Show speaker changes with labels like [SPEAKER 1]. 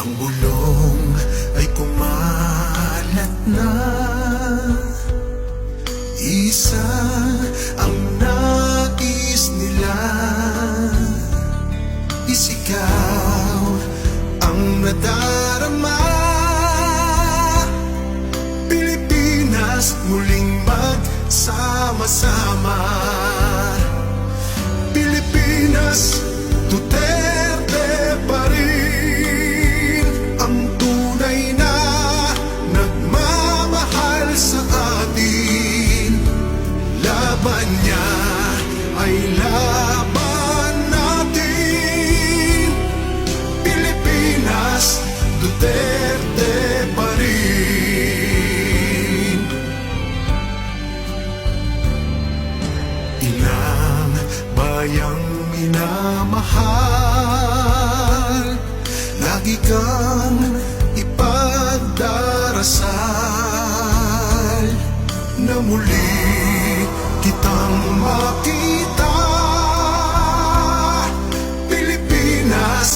[SPEAKER 1] Ang bulong ay kumalat na, isa ang nais nila, isigaw ang nadarama. Pilipinas muling magsama-sama. Pilipinas, Duterte pa rin ang tunay na nagmamahal sa atin. Laban niya ay laban natin. Pilipinas, Duterte pa rin. Inang bayang minamahal, lagi kang ipagdarasal na muli kitang makita.